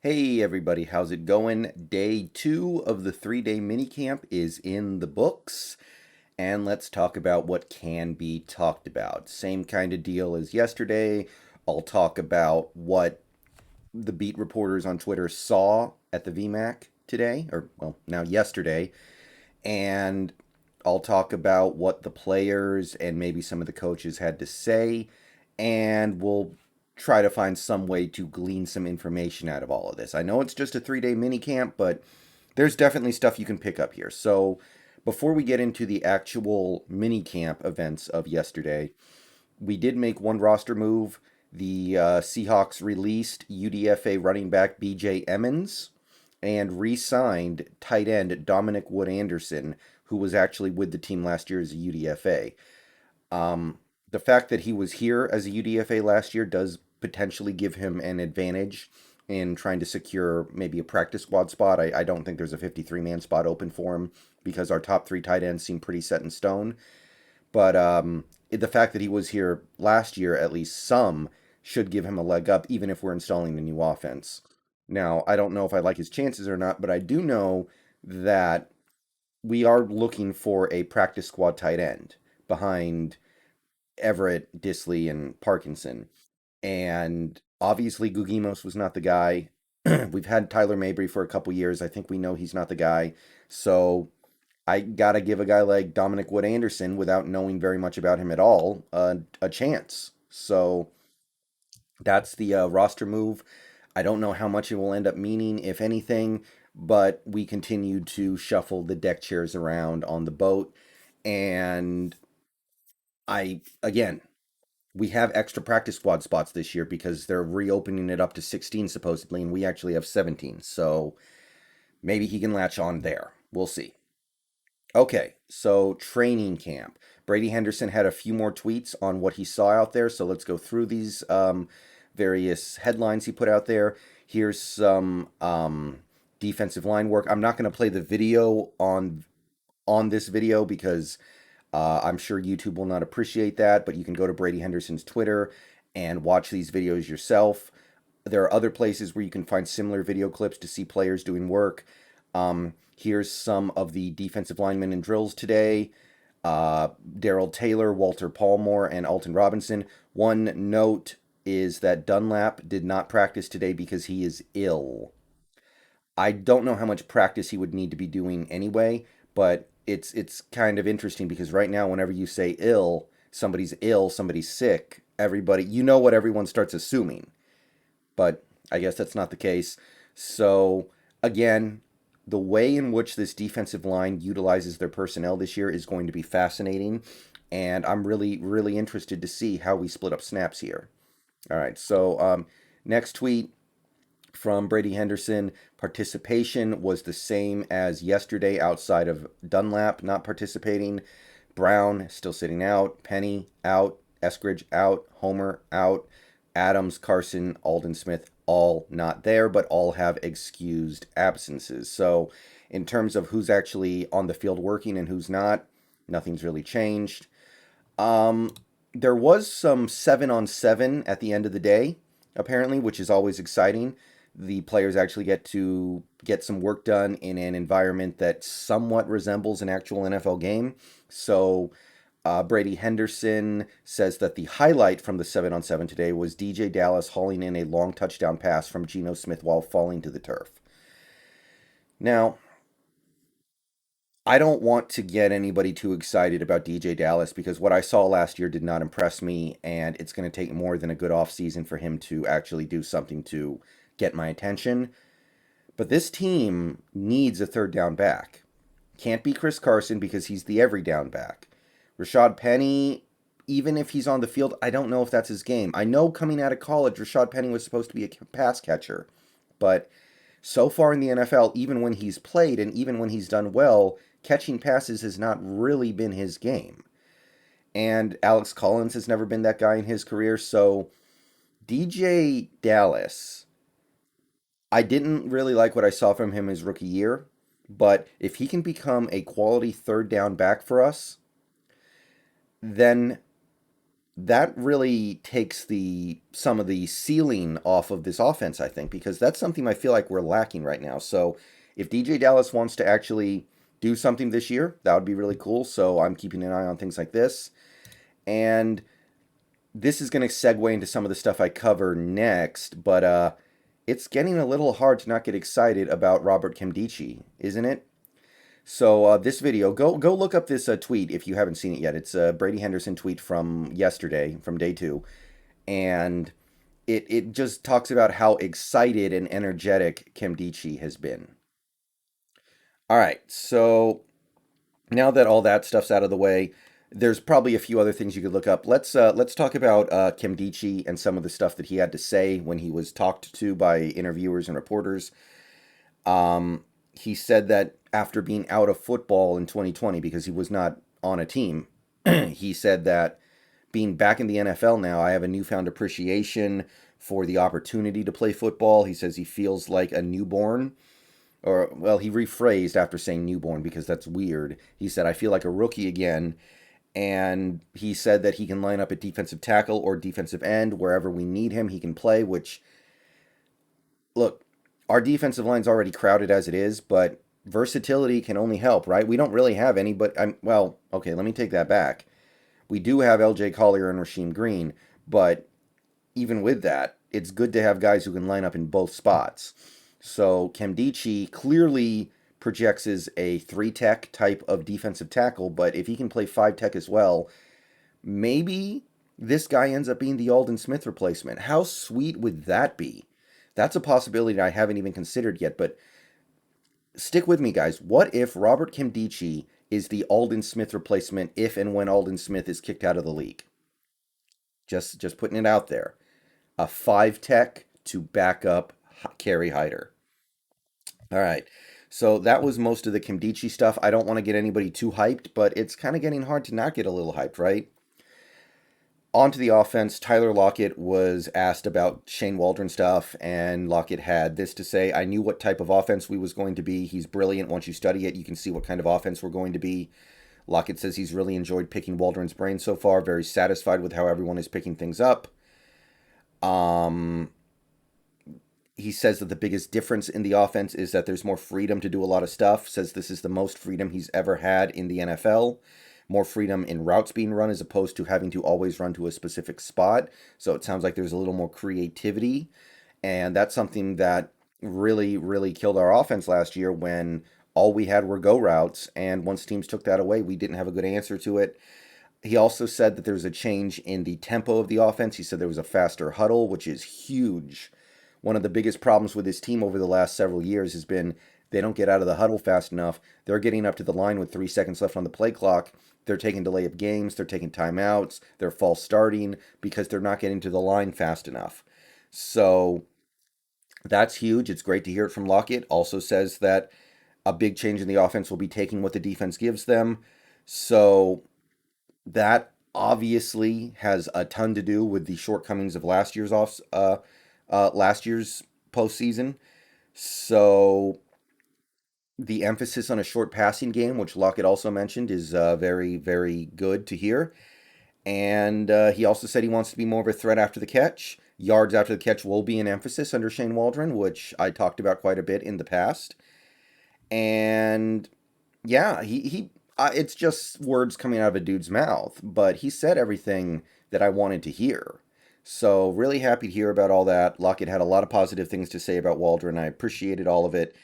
Hey everybody, how's it going? Day 2 of the 3-day minicamp is in the books, and let's talk about what can be talked about. Same kind of deal as yesterday. I'll talk about what the beat reporters on Twitter saw at the VMAC today, or well, now yesterday, and I'll talk about what the players and maybe some of the coaches had to say, and we'll try to find some way to glean some information out of all of this. I know it's just a 3-day mini camp, but there's definitely stuff you can pick up here. So before we get into the actual mini camp events of yesterday, we did make one roster move. The Seahawks released UDFA running back BJ Emmons and re-signed tight end Dominic Wood Anderson, who was actually with the team last year as a UDFA. The fact that he was here as a UDFA last year does potentially give him an advantage in trying to secure maybe a practice squad spot. I don't think there's a 53-man spot open for him because our top three tight ends seem pretty set in stone. But the fact that he was here last year, at least some, should give him a leg up, even if we're installing the new offense. Now, I don't know if I like his chances or not, but I do know that we are looking for a practice squad tight end behind Everett, Disley, and Parkinson. And obviously, Gugimos was not the guy. We've had Tyler Mabry for a couple years. I think we know he's not the guy. So I got to give a guy like Dominic Wood Anderson, without knowing very much about him at all, a chance. So that's the roster move. I don't know how much it will end up meaning, if anything, but we continue to shuffle the deck chairs around on the boat. And again, we have extra practice squad spots this year because they're reopening it up to 16 supposedly, and we actually have 17. So maybe he can latch on there. We'll see. Okay, so training camp. Brady Henderson had a few more tweets on what he saw out there, so let's go through these various headlines he put out there. Here's some defensive line work. I'm not going to play the video on this video because I'm sure YouTube will not appreciate that, but you can go to Brady Henderson's Twitter and watch these videos yourself. There are other places where you can find similar video clips to see players doing work. Here's some of the defensive linemen in drills today. Daryl Taylor, Walter Palmore, and Alton Robinson. One note is that Dunlap did not practice today because he is ill. I don't know how much practice he would need to be doing anyway, but it's kind of interesting because right now, whenever you say ill, somebody's sick, everybody, you know what everyone starts assuming. But I guess that's not the case. So again, the way in which this defensive line utilizes their personnel this year is going to be fascinating, and I'm really, really interested to see how we split up snaps here. All right, so next tweet from Brady Henderson. Participation was the same as yesterday outside of Dunlap not participating. Brown still sitting out. Penny out. Eskridge out. Homer out. Adams, Carson, Alden Smith, all not there, but all have excused absences. So in terms of who's actually on the field working and who's not, nothing's really changed. There was some 7-on-7 at the end of the day, apparently, which is always exciting. The players actually get to get some work done in an environment that somewhat resembles an actual NFL game. So Brady Henderson says that the highlight from the 7-on-7 today was DJ Dallas hauling in a long touchdown pass from Geno Smith while falling to the turf. Now, I don't want to get anybody too excited about DJ Dallas because what I saw last year did not impress me, and it's going to take more than a good offseason for him to actually do something to get my attention. But this team needs a third down back. Can't be Chris Carson because he's the every down back. Rashad Penny, even if he's on the field, I don't know if that's his game. I know coming out of college, Rashad Penny was supposed to be a pass catcher, but so far in the NFL, even when he's played and even when he's done well, catching passes has not really been his game. And Alex Collins has never been that guy in his career, so DJ Dallas, I didn't really like what I saw from him his rookie year, but if he can become a quality third down back for us, then that really takes the some of the ceiling off of this offense, I think, because that's something I feel like we're lacking right now. So if DJ Dallas wants to actually do something this year, that would be really cool. So I'm keeping an eye on things like this. And this is going to segue into some of the stuff I cover next, but it's getting a little hard to not get excited about Robert Nkemdiche, isn't it? So this video, go look up this tweet if you haven't seen it yet. It's a Brady Henderson tweet from yesterday, from day two, and it just talks about how excited and energetic Nkemdiche has been. All right, so now that all that stuff's out of the way, there's probably a few other things you could look up. Let's talk about Nkemdiche and some of the stuff that he had to say when he was talked to by interviewers and reporters. He said that after being out of football in 2020 because he was not on a team, he said that being back in the NFL now, I have a newfound appreciation for the opportunity to play football. He says he feels like a newborn, or, well, he rephrased after saying newborn because that's weird. He said, I feel like a rookie again. And he said that he can line up at defensive tackle or defensive end wherever we need him. He can play, which, look, our defensive line's already crowded as it is, but versatility can only help, right? We don't really have any, but well, okay, let me take that back. We do have LJ Collier and Rasheem Green, but even with that, it's good to have guys who can line up in both spots. So Nkemdiche clearly projects as a three tech type of defensive tackle, but if he can play five tech as well, maybe this guy ends up being the Aldon Smith replacement. How sweet would that be? That's a possibility I haven't even considered yet, but stick with me, guys. What if Robert Nkemdiche is the Aldon Smith replacement if and when Aldon Smith is kicked out of the league? Just putting it out there. A five tech to back up Kerry Hyder. All right. So that was most of the Nkemdiche stuff. I don't want to get anybody too hyped, but it's kind of getting hard to not get a little hyped, right? Onto the offense, Tyler Lockett was asked about Shane Waldron stuff, and Lockett had this to say: I knew what type of offense we was going to be. He's brilliant. Once you study it, you can see what kind of offense we're going to be. Lockett says he's really enjoyed picking Waldron's brain so far, very satisfied with how everyone is picking things up. Um, he says that the biggest difference in the offense is that there's more freedom to do a lot of stuff. Says this is the most freedom he's ever had in the NFL. More freedom in routes being run as opposed to having to always run to a specific spot. So it sounds like there's a little more creativity. And that's something that really, really killed our offense last year when all we had were go routes. And once teams took that away, we didn't have a good answer to it. He also said that there's a change in the tempo of the offense. He said there was a faster huddle, which is huge. One of the biggest problems with this team over the last several years has been they don't get out of the huddle fast enough. They're getting up to the line with 3 seconds left on the play clock. They're taking delay of games. They're taking timeouts. They're false starting because they're not getting to the line fast enough. So that's huge. It's great to hear it from Lockett. Also says that a big change in the offense will be taking what the defense gives them. So that obviously has a ton to do with the shortcomings of last year's postseason. So the emphasis on a short passing game, which Lockett also mentioned, is very, very good to hear. And he also said he wants to be more of a threat after the catch. Yards after the catch will be an emphasis under Shane Waldron, which I talked about quite a bit in the past. And yeah, he it's just words coming out of a dude's mouth, but he said everything that I wanted to hear. So really happy to hear about all that. Lockett had a lot of positive things to say about Waldron. I appreciated all of it.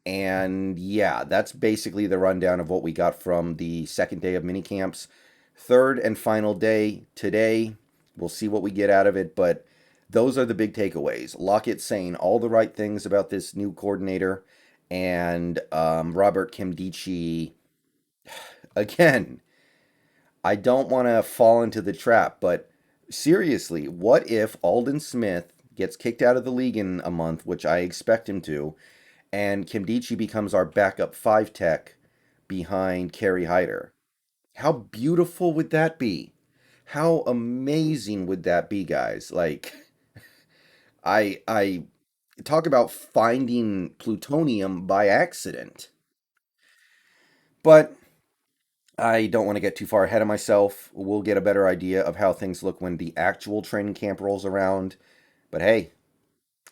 And yeah, that's basically the rundown of what we got from the second day of minicamps. Third and final day today. We'll see what we get out of it, but those are the big takeaways. Lockett saying all the right things about this new coordinator, and Robert Nkemdiche again. I don't want to fall into the trap, but seriously, what if Aldon Smith gets kicked out of the league in a month, which I expect him to, and Nkemdiche becomes our backup five tech behind Kerry Hyder? How beautiful would that be? How amazing would that be, guys? Like, I talk about finding plutonium by accident. But I don't want to get too far ahead of myself. We'll get a better idea of how things look when the actual training camp rolls around. But hey,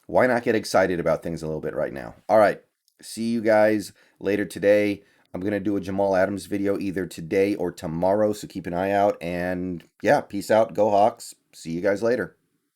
why not get excited about things a little bit right now? All right. See you guys later today. I'm going to do a Jamal Adams video either today or tomorrow, so keep an eye out. And yeah, peace out. Go Hawks. See you guys later.